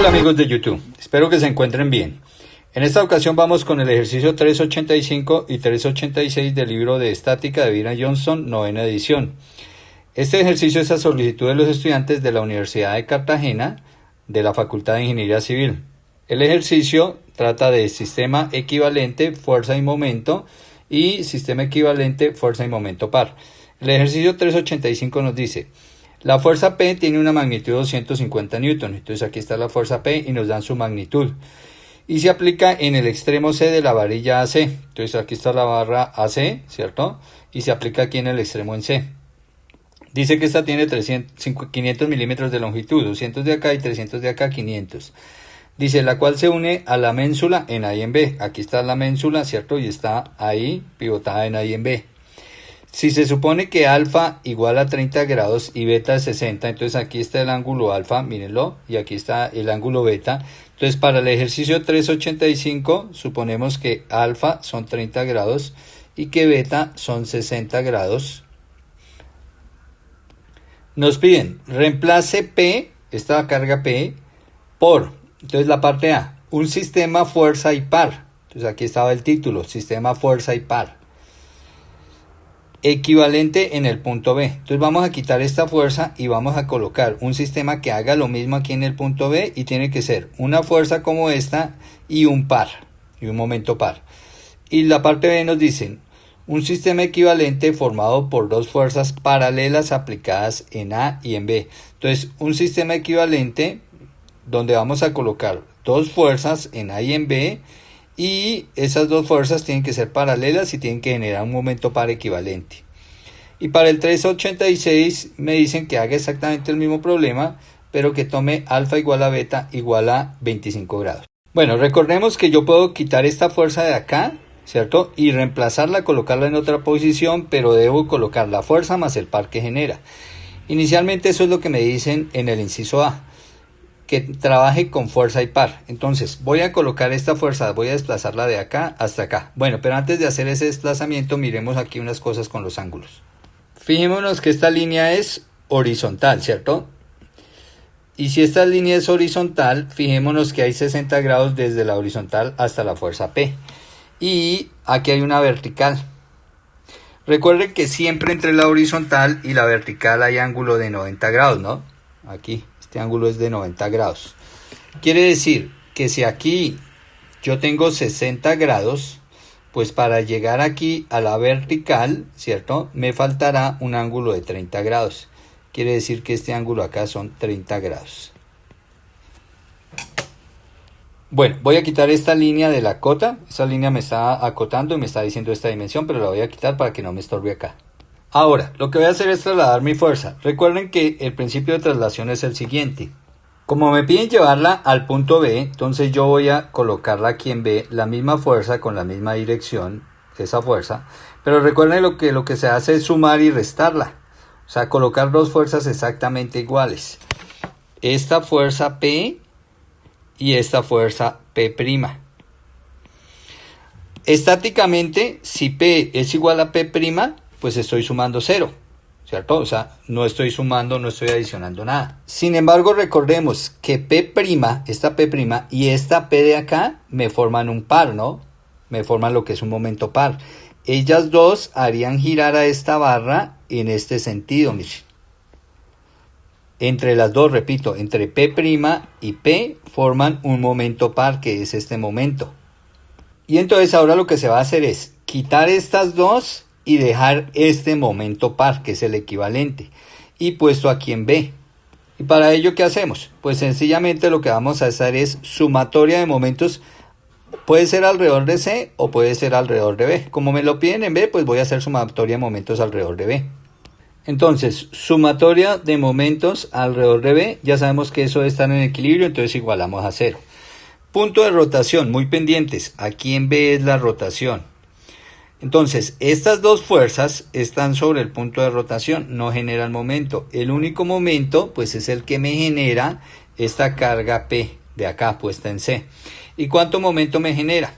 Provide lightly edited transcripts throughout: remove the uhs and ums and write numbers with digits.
Hola amigos de YouTube, espero que se encuentren bien. En esta ocasión vamos con el ejercicio 385 y 386 del libro de Estática de Byron Johnston, novena edición. Este ejercicio es a solicitud de los estudiantes de la Universidad de Cartagena, de la Facultad de Ingeniería Civil. El ejercicio trata de sistema equivalente, fuerza y momento, y sistema equivalente, fuerza y momento par. El ejercicio 385 nos dice: la fuerza P tiene una magnitud de 250 newton. Entonces aquí está la fuerza P y nos dan su magnitud. Y se aplica en el extremo C de la varilla AC. Entonces aquí está la barra AC, ¿cierto? Y se aplica aquí en el extremo en C. Dice que esta tiene 500 milímetros de longitud, 200 de acá y 300 de acá, 500. Dice, la cual se une a la ménsula en A y en B. Aquí está la ménsula, ¿cierto? Y está ahí pivotada en A y en B. Si se supone que alfa igual a 30 grados y beta es 60, entonces aquí está el ángulo alfa, mírenlo, y aquí está el ángulo beta. Entonces para el ejercicio 385 suponemos que alfa son 30 grados y que beta son 60 grados. Nos piden, reemplace P, esta carga P, por, entonces la parte A, un sistema fuerza y par. Entonces aquí estaba el título, sistema fuerza y par. Equivalente en el punto B. Entonces vamos a quitar esta fuerza y vamos a colocar un sistema que haga lo mismo aquí en el punto B, y tiene que ser una fuerza como esta y un par, y un momento par. Y la parte B nos dicen un sistema equivalente formado por dos fuerzas paralelas aplicadas en A y en B. Entonces un sistema equivalente donde vamos a colocar dos fuerzas en A y en B, y esas dos fuerzas tienen que ser paralelas y tienen que generar un momento par equivalente. Y para el 386 me dicen que haga exactamente el mismo problema, pero que tome alfa igual a beta igual a 25 grados. Bueno, recordemos que yo puedo quitar esta fuerza de acá, ¿cierto? Y reemplazarla, colocarla en otra posición, pero debo colocar la fuerza más el par que genera. Inicialmente eso es lo que me dicen en el inciso A, que trabaje con fuerza y par. Entonces voy a colocar esta fuerza, voy a desplazarla de acá hasta acá. Bueno, pero antes de hacer ese desplazamiento miremos aquí unas cosas con los ángulos. Fijémonos que esta línea es horizontal, ¿cierto? Y si esta línea es horizontal, fijémonos que hay 60 grados desde la horizontal hasta la fuerza P. Y aquí hay una vertical. Recuerden que siempre entre la horizontal y la vertical hay ángulo de 90 grados, ¿no? Aquí. Este ángulo es de 90 grados. Quiere decir que si aquí yo tengo 60 grados, pues para llegar aquí a la vertical, ¿cierto? Me faltará un ángulo de 30 grados. Quiere decir que este ángulo acá son 30 grados. Bueno, voy a quitar esta línea de la cota. Esta línea me está acotando y me está diciendo esta dimensión, pero la voy a quitar para que no me estorbe acá. Ahora, lo que voy a hacer es trasladar mi fuerza. Recuerden que el principio de traslación es el siguiente. Como me piden llevarla al punto B, entonces yo voy a colocarla aquí en B, la misma fuerza con la misma dirección, esa fuerza. Pero recuerden lo que se hace es sumar y restarla. O sea, colocar dos fuerzas exactamente iguales. Esta fuerza P y esta fuerza P'. Estáticamente, si P es igual a P', pues estoy sumando 0, ¿cierto? O sea, no estoy sumando, no estoy adicionando nada. Sin embargo, recordemos que P', esta P' y esta P de acá me forman un par, ¿no? Me forman lo que es un momento par. Ellas dos harían girar a esta barra en este sentido, miren. Entre las dos, repito, entre P' y P forman un momento par, que es este momento. Y entonces ahora lo que se va a hacer es quitar estas dos y dejar este momento par, que es el equivalente, y puesto aquí en B. ¿Y para ello qué hacemos? Pues sencillamente lo que vamos a hacer es sumatoria de momentos. Puede ser alrededor de C o puede ser alrededor de B. Como me lo piden en B, pues voy a hacer sumatoria de momentos alrededor de B. Entonces, sumatoria de momentos alrededor de B, ya sabemos que eso debe estar en equilibrio, entonces igualamos a 0. Punto de rotación, muy pendientes, aquí en B es la rotación. Entonces, estas dos fuerzas están sobre el punto de rotación, no generan momento. El único momento, pues es el que me genera esta carga P de acá puesta en C. ¿Y cuánto momento me genera?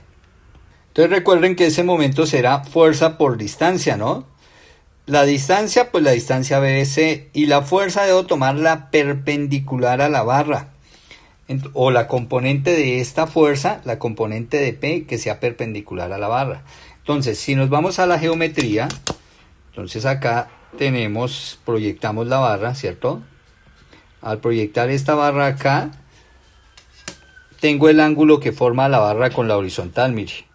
Entonces recuerden que ese momento será fuerza por distancia, ¿no? La distancia, pues la distancia BC, y la fuerza debo tomarla perpendicular a la barra. o la componente de esta fuerza, la componente de P, que sea perpendicular a la barra. Entonces, si nos vamos a la geometría, entonces acá proyectamos la barra, ¿cierto? Al proyectar esta barra acá, tengo el ángulo que forma la barra con la horizontal, mire.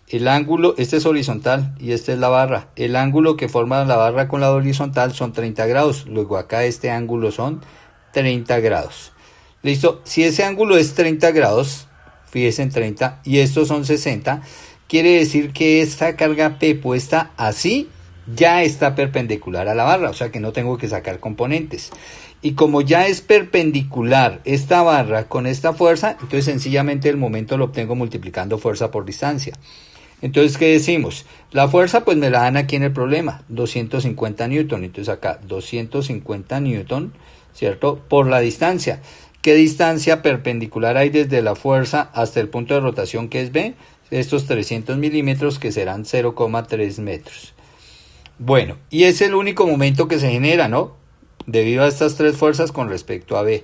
El ángulo, este es horizontal y esta es la barra. El ángulo que forma la barra con la horizontal son 30 grados. Luego acá este ángulo son 30 grados. ¿Listo? Si ese ángulo es 30 grados, fíjense en 30 y estos son 60, quiere decir que esta carga P puesta así ya está perpendicular a la barra, o sea que no tengo que sacar componentes. Y como ya es perpendicular esta barra con esta fuerza, entonces sencillamente el momento lo obtengo multiplicando fuerza por distancia. Entonces, ¿qué decimos? La fuerza pues me la dan aquí en el problema, 250 newton. Entonces acá 250 newton, ¿cierto? Por la distancia. ¿Qué distancia perpendicular hay desde la fuerza hasta el punto de rotación que es B? Estos 300 milímetros que serán 0,3 metros. Bueno, y es el único momento que se genera, ¿no? Debido a estas tres fuerzas con respecto a B.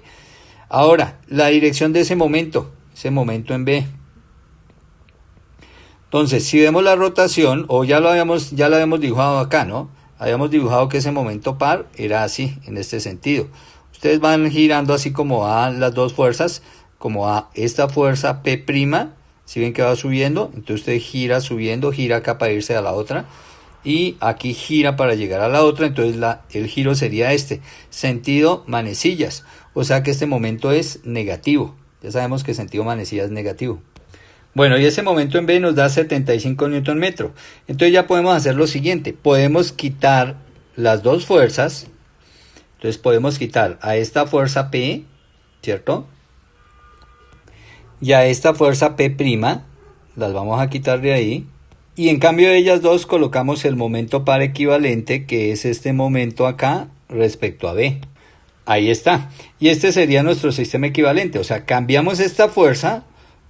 Ahora, la dirección de ese momento en B. Entonces, si vemos la rotación, o ya lo habíamos dibujado acá, ¿no? Habíamos dibujado que ese momento par era así, en este sentido. Ustedes van girando así como a las dos fuerzas, como a esta fuerza P', si ven que va subiendo, entonces usted gira subiendo, gira acá para irse a la otra, y aquí gira para llegar a la otra, entonces el giro sería este, sentido manecillas, o sea que este momento es negativo. Ya sabemos que sentido manecillas es negativo. Bueno, y ese momento en B nos da 75 Nm. Entonces ya podemos hacer lo siguiente. Podemos quitar las dos fuerzas. Entonces podemos quitar a esta fuerza P, ¿cierto? Y a esta fuerza P', las vamos a quitar de ahí. Y en cambio de ellas dos colocamos el momento par equivalente, que es este momento acá respecto a B. Ahí está. Y este sería nuestro sistema equivalente. O sea, cambiamos esta fuerza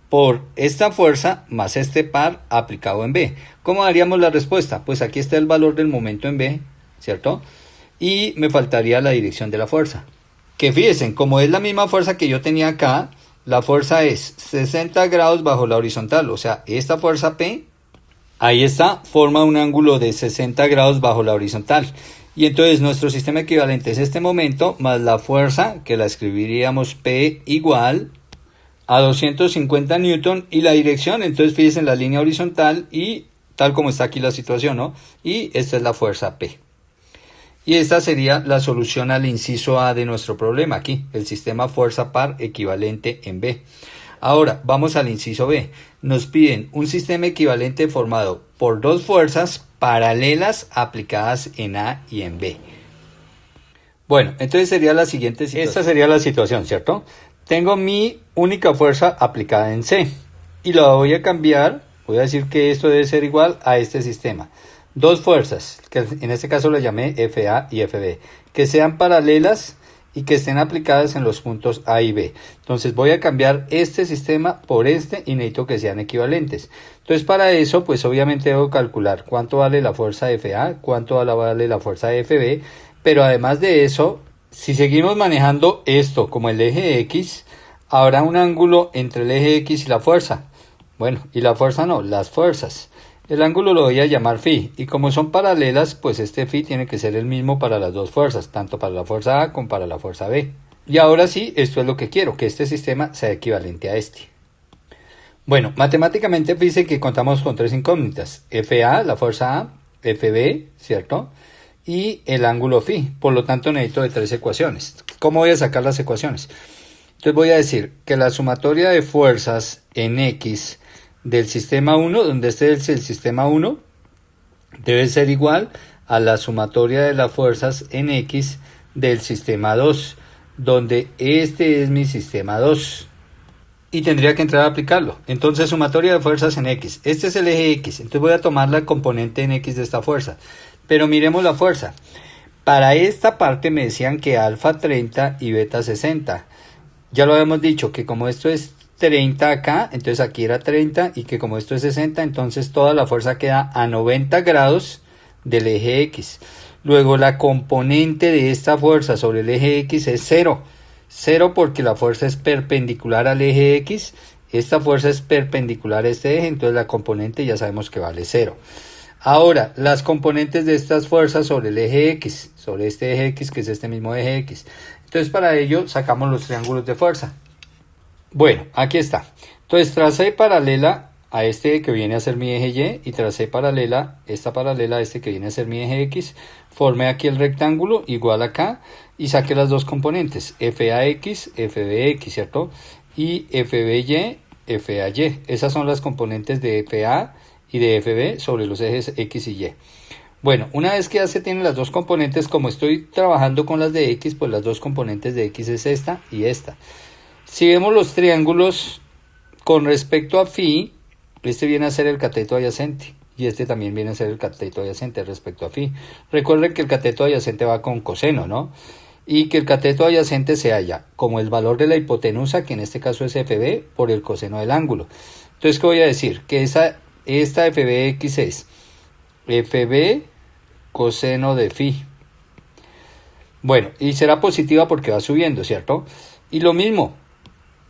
por esta fuerza más este par aplicado en B. ¿Cómo daríamos la respuesta? Pues aquí está el valor del momento en B, ¿cierto? Y me faltaría la dirección de la fuerza. Que fíjense, como es la misma fuerza que yo tenía acá, la fuerza es 60 grados bajo la horizontal. O sea, esta fuerza P, ahí está, forma un ángulo de 60 grados bajo la horizontal. Y entonces nuestro sistema equivalente es este momento más la fuerza, que la escribiríamos P igual a 250 newton, y la dirección, entonces fíjense en la línea horizontal y tal como está aquí la situación, ¿no? Y esta es la fuerza P. Y esta sería la solución al inciso A de nuestro problema aquí, el sistema fuerza par equivalente en B. Ahora, vamos al inciso B. Nos piden un sistema equivalente formado por dos fuerzas paralelas aplicadas en A y en B. Bueno, entonces sería la siguiente situación. Esta sería la situación, ¿cierto? Tengo mi única fuerza aplicada en C y la voy a cambiar, voy a decir que esto debe ser igual a este sistema. Dos fuerzas, que en este caso le llamé FA y FB, que sean paralelas y que estén aplicadas en los puntos A y B. Entonces voy a cambiar este sistema por este y necesito que sean equivalentes. Entonces para eso, pues obviamente debo calcular cuánto vale la fuerza FA, cuánto vale la fuerza FB, pero además de eso, si seguimos manejando esto como el eje X, habrá un ángulo entre el eje X y la fuerza. Bueno, y la fuerza no, las fuerzas. El ángulo lo voy a llamar phi, y como son paralelas, pues este phi tiene que ser el mismo para las dos fuerzas, tanto para la fuerza A como para la fuerza B. Y ahora sí, esto es lo que quiero, que este sistema sea equivalente a este. Bueno, matemáticamente fíjense que contamos con tres incógnitas. FA, la fuerza A, FB, ¿cierto? Y el ángulo phi, por lo tanto necesito de tres ecuaciones. ¿Cómo voy a sacar las ecuaciones? Entonces voy a decir que la sumatoria de fuerzas en X del sistema 1, donde este es el sistema 1, debe ser igual a la sumatoria de las fuerzas en X del sistema 2, donde este es mi sistema 2. Y tendría que entrar a aplicarlo. Entonces, sumatoria de fuerzas en X. Este es el eje X. Entonces voy a tomar la componente en X de esta fuerza. Pero miremos la fuerza. Para esta parte me decían que alfa 30 y beta 60. Ya lo habíamos dicho que como esto es 30 acá, entonces aquí era 30, y que como esto es 60, entonces toda la fuerza queda a 90 grados del eje X. Luego la componente de esta fuerza sobre el eje X es 0. 0 porque la fuerza es perpendicular al eje X. Esta fuerza es perpendicular a este eje, entonces la componente ya sabemos que vale 0. Ahora, las componentes de estas fuerzas sobre el eje X, sobre este eje X que es este mismo eje X. Entonces para ello sacamos los triángulos de fuerza. Bueno, aquí está. Entonces tracé paralela a este que viene a ser mi eje Y y tracé paralela a este que viene a ser mi eje X. Formé aquí el rectángulo igual acá y saqué las dos componentes, FAX, FBX, ¿cierto? Y FBY, FAY. Esas son las componentes de FA y de FB sobre los ejes X y Y. Bueno, una vez que ya se tienen las dos componentes, como estoy trabajando con las de X, pues las dos componentes de X es esta y esta. Si vemos los triángulos con respecto a phi, este viene a ser el cateto adyacente y este también viene a ser el cateto adyacente respecto a phi. Recuerden que el cateto adyacente va con coseno, ¿no? Y que el cateto adyacente se halla como el valor de la hipotenusa, que en este caso es FB, por el coseno del ángulo. Entonces, ¿qué voy a decir? Que esta FBX es FB coseno de phi. Bueno, y será positiva porque va subiendo, ¿cierto? Y lo mismo,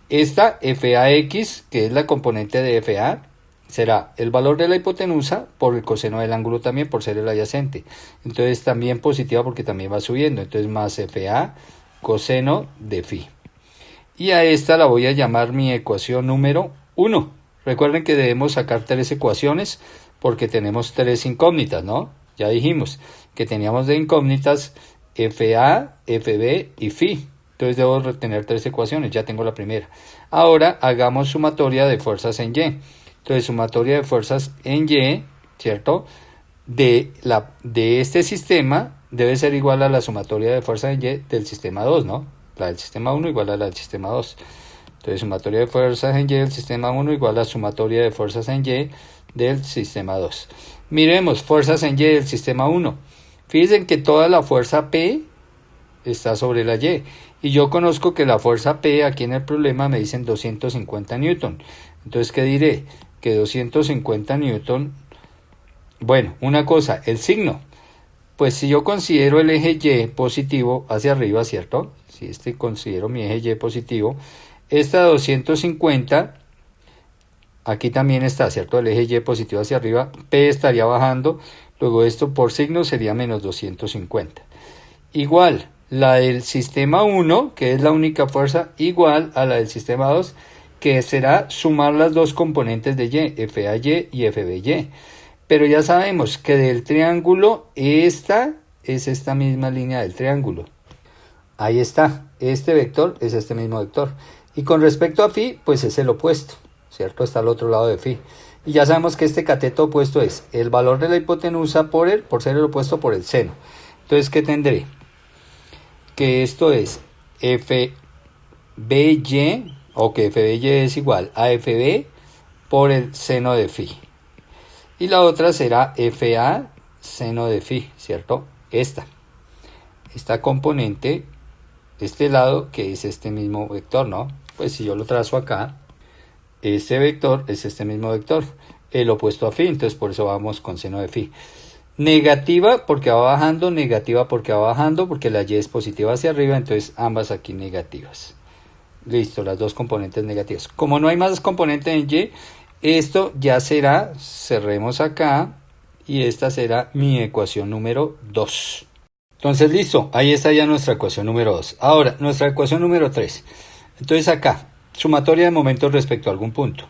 esta FAX, que es la componente de FA, será el valor de la hipotenusa por el coseno del ángulo también, por ser el adyacente. Entonces también positiva porque también va subiendo. Entonces más FA coseno de phi. Y a esta la voy a llamar mi ecuación número 1. Recuerden que debemos sacar 3 ecuaciones porque tenemos 3 incógnitas, ¿no? Ya dijimos que teníamos de incógnitas FA, FB y phi. Entonces debo retener 3 ecuaciones, ya tengo la primera. Ahora hagamos sumatoria de fuerzas en Y. Entonces sumatoria de fuerzas en Y, ¿cierto? De este sistema debe ser igual a la sumatoria de fuerzas en Y del sistema 2, ¿no? La del sistema 1 igual a la del sistema 2. Entonces sumatoria de fuerzas en Y del sistema 1 igual a sumatoria de fuerzas en Y del sistema 2. Miremos fuerzas en Y del sistema 1. Fíjense que toda la fuerza P está sobre la Y. Y yo conozco que la fuerza P aquí en el problema me dicen 250 newton. Entonces, ¿qué diré? Que 250 newton. Bueno, una cosa, el signo. Pues si yo considero el eje Y positivo hacia arriba, ¿cierto? Si considero mi eje Y positivo, esta 250, aquí también está, ¿cierto? El eje Y positivo hacia arriba, P estaría bajando, luego esto por signo sería menos 250. Igual, la del sistema 1, que es la única fuerza, igual a la del sistema 2, que será sumar las dos componentes de Y, FAY y FBY. Pero ya sabemos que del triángulo, esta es esta misma línea del triángulo. Ahí está, este vector es este mismo vector. Y con respecto a phi, pues es el opuesto, ¿cierto? Está al otro lado de phi. Y ya sabemos que este cateto opuesto es el valor de la hipotenusa por ser el opuesto por el seno. Entonces, ¿qué tendré? Que esto es FBY, o que FBY es igual a FB por el seno de phi. Y la otra será FA seno de phi, ¿cierto? Esta componente, este lado que es este mismo vector, ¿no? Pues si yo lo trazo acá, este vector es este mismo vector, el opuesto a phi, entonces por eso vamos con seno de phi. Negativa porque va bajando, negativa porque va bajando, porque la Y es positiva hacia arriba, entonces ambas aquí negativas. Listo, las dos componentes negativas. Como no hay más componentes en Y, esto ya será, cerremos acá, y esta será mi ecuación número 2. Entonces listo, ahí está ya nuestra ecuación número 2. Ahora, nuestra ecuación número 3. Entonces acá, sumatoria de momentos respecto a algún punto.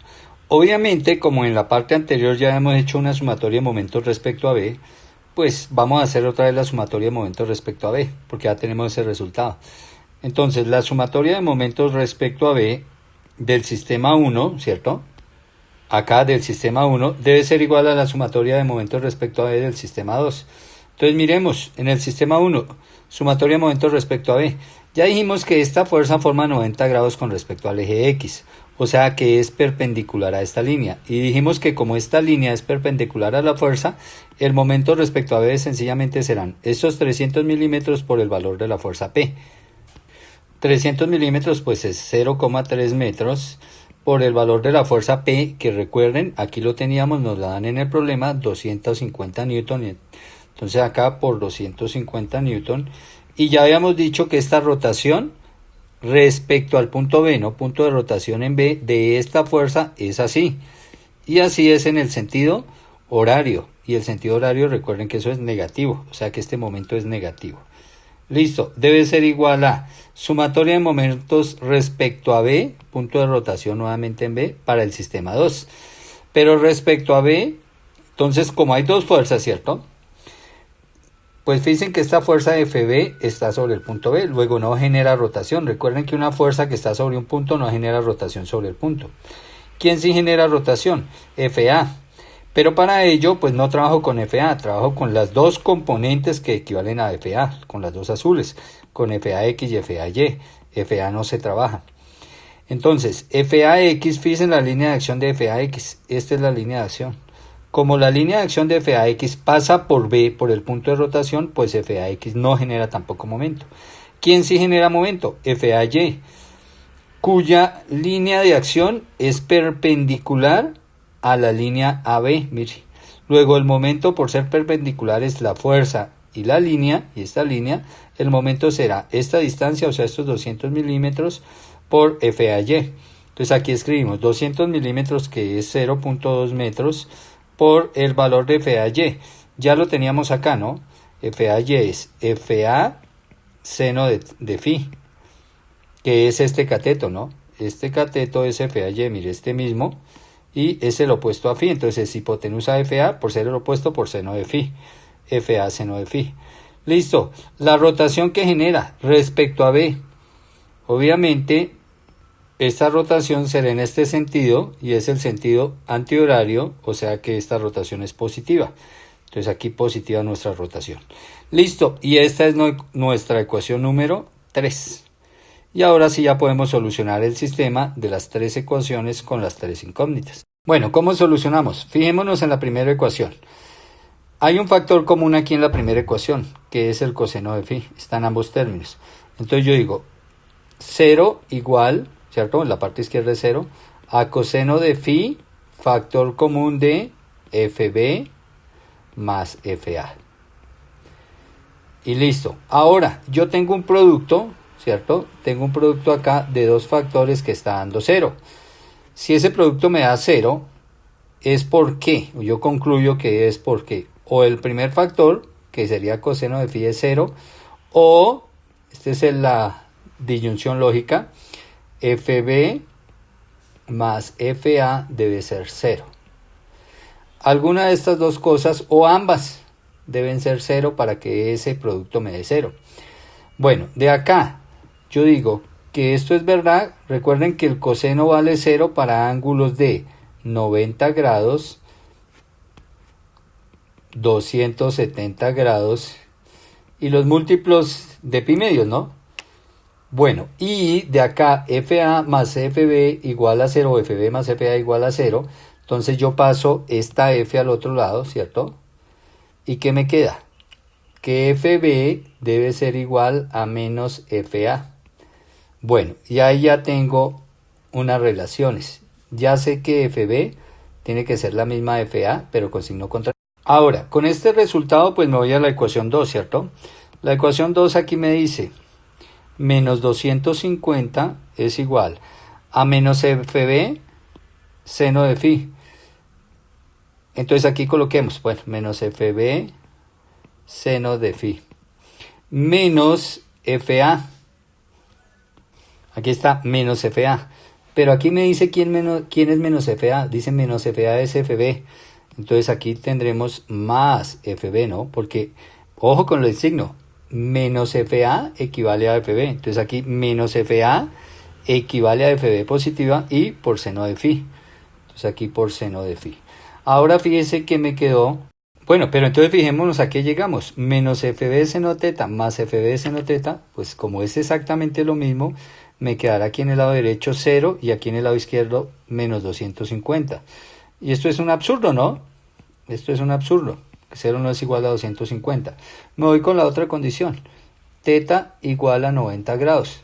Obviamente, como en la parte anterior ya hemos hecho una sumatoria de momentos respecto a B, pues vamos a hacer otra vez la sumatoria de momentos respecto a B, porque ya tenemos ese resultado. Entonces, la sumatoria de momentos respecto a B del sistema 1, ¿cierto? Acá del sistema 1 debe ser igual a la sumatoria de momentos respecto a B del sistema 2. Entonces miremos, en el sistema 1, sumatoria de momentos respecto a B. Ya dijimos que esta fuerza forma 90 grados con respecto al eje X, o sea que es perpendicular a esta línea. Y dijimos que como esta línea es perpendicular a la fuerza, el momento respecto a B sencillamente serán estos 300 milímetros por el valor de la fuerza P. 300 milímetros pues es 0,3 metros por el valor de la fuerza P, que recuerden, aquí lo teníamos, nos la dan en el problema, 250 newton. Entonces acá por 250 newton. Y ya habíamos dicho que esta rotación respecto al punto B, no punto de rotación en B, de esta fuerza es así. Y así es en el sentido horario. Y el sentido horario, recuerden que eso es negativo, o sea que este momento es negativo. Listo, debe ser igual a sumatoria de momentos respecto a B, punto de rotación nuevamente en B, para el sistema 2. Pero respecto a B, entonces como hay dos fuerzas, ¿cierto? Pues fíjense que esta fuerza FB está sobre el punto B, luego no genera rotación. Recuerden que una fuerza que está sobre un punto no genera rotación sobre el punto. ¿Quién sí genera rotación? FA. Pero para ello, pues no trabajo con FA, trabajo con las dos componentes que equivalen a FA, con las dos azules, con FAX y FAY. FA no se trabaja. Entonces, FAX, fíjense la línea de acción de FAX. Esta es la línea de acción. Como la línea de acción de FAX pasa por B, por el punto de rotación, pues FAX no genera tampoco momento. ¿Quién sí genera momento? FAY, cuya línea de acción es perpendicular a la línea AB, mire. Luego el momento, por ser perpendicular, es la fuerza y la línea, y esta línea, el momento será esta distancia, o sea, estos 200 milímetros por FAY. Entonces aquí escribimos 200 milímetros, que es 0.2 metros, por el valor de FAY. Ya lo teníamos acá, ¿no? FAY es FA seno de phi, que es este cateto, ¿no? Este cateto es FAY, mire, este mismo, y es el opuesto a phi, entonces es hipotenusa de FA por ser el opuesto por seno de phi, FA seno de phi. Listo, la rotación que genera respecto a B, obviamente esta rotación será en este sentido y es el sentido antihorario, o sea que esta rotación es positiva. Entonces aquí positiva nuestra rotación. Listo, y esta es nuestra ecuación número 3. Y ahora sí ya podemos solucionar el sistema de las tres ecuaciones con las tres incógnitas. Bueno, ¿cómo solucionamos? Fijémonos en la primera ecuación. Hay un factor común aquí en la primera ecuación, que es el coseno de phi. Están ambos términos. Entonces yo digo 0 igual, ¿cierto? En la parte izquierda es 0, a coseno de phi, factor común de FB más FA. Y listo. Ahora, yo tengo un producto, ¿cierto? Tengo un producto acá de dos factores que está dando 0. Si ese producto me da 0, es porque, yo concluyo que es porque o el primer factor, que sería coseno de phi es 0, o, esta es la disyunción lógica, FB más FA debe ser 0. Alguna de estas dos cosas, o ambas, deben ser 0 para que ese producto me dé 0. Bueno, de acá yo digo que esto es verdad. Recuerden que el coseno vale 0 para ángulos de 90 grados, 270 grados y los múltiplos de pi medios, ¿no? Bueno, y de acá FA más FB igual a 0, FB más FA igual a 0. Entonces yo paso esta F al otro lado, ¿cierto? ¿Y qué me queda? Que FB debe ser igual a menos FA. Bueno, y ahí ya tengo unas relaciones. Ya sé que FB tiene que ser la misma de FA, pero con signo contrario. Ahora, con este resultado, pues me voy a la ecuación 2, ¿cierto? La ecuación 2 aquí me dice menos 250 es igual a menos FB seno de phi. Entonces aquí coloquemos, bueno, menos FB seno de phi menos FA. Aquí está menos FA. Pero aquí me dice quién es menos FA. Dice menos FA es FB. Entonces aquí tendremos más FB, ¿no? Porque, ojo con el signo. Menos FA equivale a FB. Entonces aquí menos FA equivale a FB positiva y por seno de phi. Entonces aquí por seno de phi. Ahora fíjese que me quedó... Bueno, pero entonces fijémonos a qué llegamos. Menos FB seno teta más FB seno teta. Pues como es exactamente lo mismo, me quedará aquí en el lado derecho 0 y aquí en el lado izquierdo menos 250. Y esto es un absurdo, ¿no? Esto es un absurdo. 0 no es igual a 250. Me voy con la otra condición. Teta igual a 90 grados.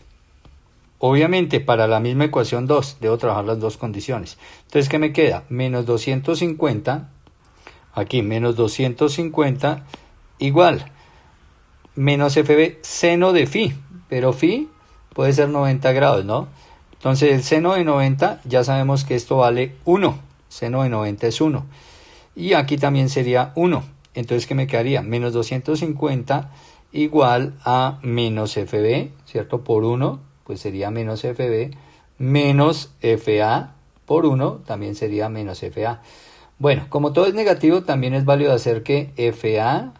Obviamente, para la misma ecuación 2, debo trabajar las dos condiciones. Entonces, ¿qué me queda? Menos 250, aquí, menos 250, igual, menos FB seno de phi. Pero phi puede ser 90 grados, ¿no? Entonces el seno de 90 ya sabemos que esto vale 1, seno de 90 es 1. Y aquí también sería 1. Entonces, ¿qué me quedaría? Menos 250 igual a menos FB, ¿cierto? Por 1, pues sería menos FB, menos FA por 1, también sería menos FA. Bueno, como todo es negativo, también es válido hacer que FA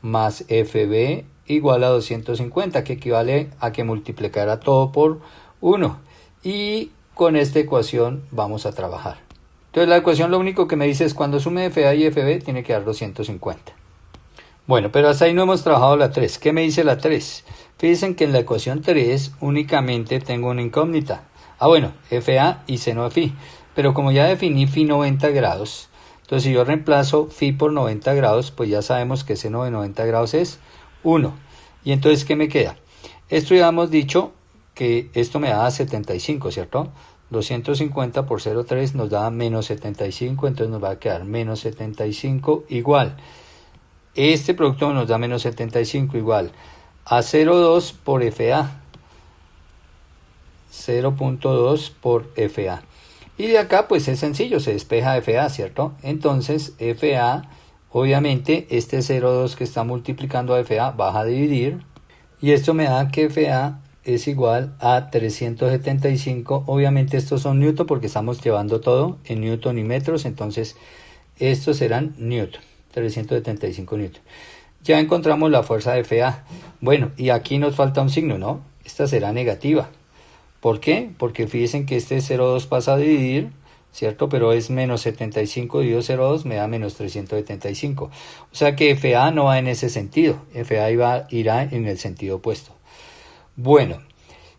más FB igual a 250, que equivale a que multiplicara todo por 1. Y con esta ecuación vamos a trabajar. Entonces la ecuación lo único que me dice es cuando sume FA y FB tiene que dar 250. Bueno, pero hasta ahí no hemos trabajado la 3. ¿Qué me dice la 3? Fíjense que en la ecuación 3 únicamente tengo una incógnita. Bueno, FA y seno de phi. Pero como ya definí phi 90 grados, entonces si yo reemplazo phi por 90 grados, pues ya sabemos que seno de 90 grados es 1. Y entonces, ¿qué me queda? Esto ya hemos dicho que esto me da 75, ¿cierto? 250 por 0,3 nos da menos 75, entonces nos va a quedar menos 75 igual. Este producto nos da menos 75 igual a 0,2 por FA. 0.2 por FA. Y de acá pues es sencillo, se despeja FA, ¿cierto? Entonces FA, obviamente este 0,2 que está multiplicando a FA baja a dividir. Y esto me da que FA es igual a 375. Obviamente estos son newton porque estamos llevando todo en newton y metros. Entonces estos serán newton. 375 newton. Ya encontramos la fuerza de FA. Bueno, y aquí nos falta un signo, ¿no? Esta será negativa. ¿Por qué? Porque fíjense que este 0,2 pasa a dividir, ¿cierto? Pero es menos 75 dividido 0,2 me da menos 375. O sea que FA no va en ese sentido. FA irá en el sentido opuesto. Bueno,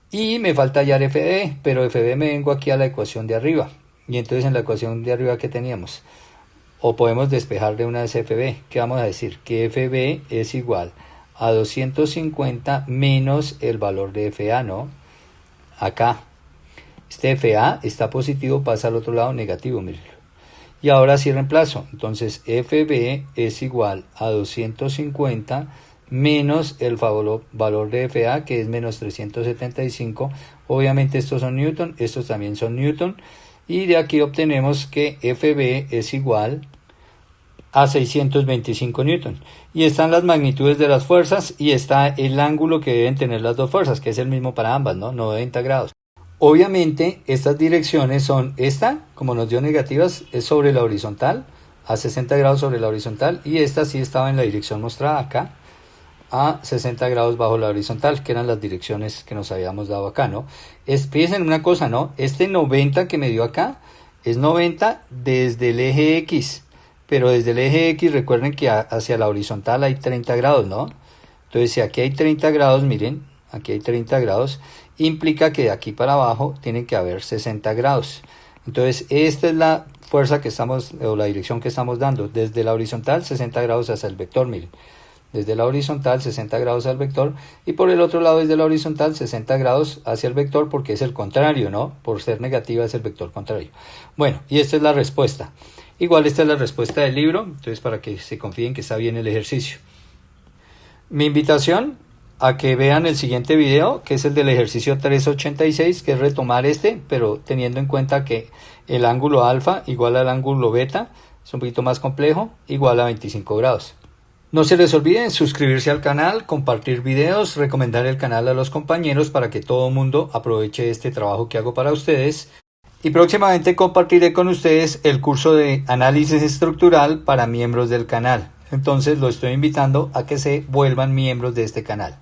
y me falta hallar FB, pero FB me vengo aquí a la ecuación de arriba. Y entonces en la ecuación de arriba, ¿qué teníamos? O podemos despejar de una vez FB. ¿Qué vamos a decir? Que FB es igual a 250 menos el valor de FA, ¿no? Acá. Este FA está positivo, pasa al otro lado negativo, mírenlo. Y ahora sí reemplazo. Entonces FB es igual a 250 menos el valor de FA, que es menos 375. Obviamente estos son newton, estos también son newton. Y de aquí obtenemos que FB es igual a 625 newton. Y están las magnitudes de las fuerzas y está el ángulo que deben tener las dos fuerzas, que es el mismo para ambas, ¿no? 90 grados. Obviamente estas direcciones son esta, como nos dio negativas, es sobre la horizontal, a 60 grados sobre la horizontal, y esta sí estaba en la dirección mostrada acá, a 60 grados bajo la horizontal, que eran las direcciones que nos habíamos dado acá, ¿no? Fíjense en una cosa, ¿no? Este 90 que me dio acá es 90 desde el eje X, pero desde el eje X recuerden que hacia la horizontal hay 30 grados, ¿no? Entonces si aquí hay 30 grados, miren, aquí hay 30 grados, implica que de aquí para abajo tienen que haber 60 grados. Entonces esta es la fuerza que estamos, o la dirección que estamos dando, desde la horizontal 60 grados hacia el vector, miren. Desde la horizontal 60 grados al vector, y por el otro lado desde la horizontal 60 grados hacia el vector, porque es el contrario, ¿no? Por ser negativa es el vector contrario. Bueno, y esta es la respuesta. Igual esta es la respuesta del libro, entonces para que se confíen que está bien el ejercicio. Mi invitación a que vean el siguiente video, que es el del ejercicio 386, que es retomar pero teniendo en cuenta que el ángulo alfa igual al ángulo beta, es un poquito más complejo, igual a 25 grados. No se les olvide suscribirse al canal, compartir videos, recomendar el canal a los compañeros para que todo el mundo aproveche este trabajo que hago para ustedes. Y próximamente compartiré con ustedes el curso de análisis estructural para miembros del canal. Entonces los estoy invitando a que se vuelvan miembros de este canal.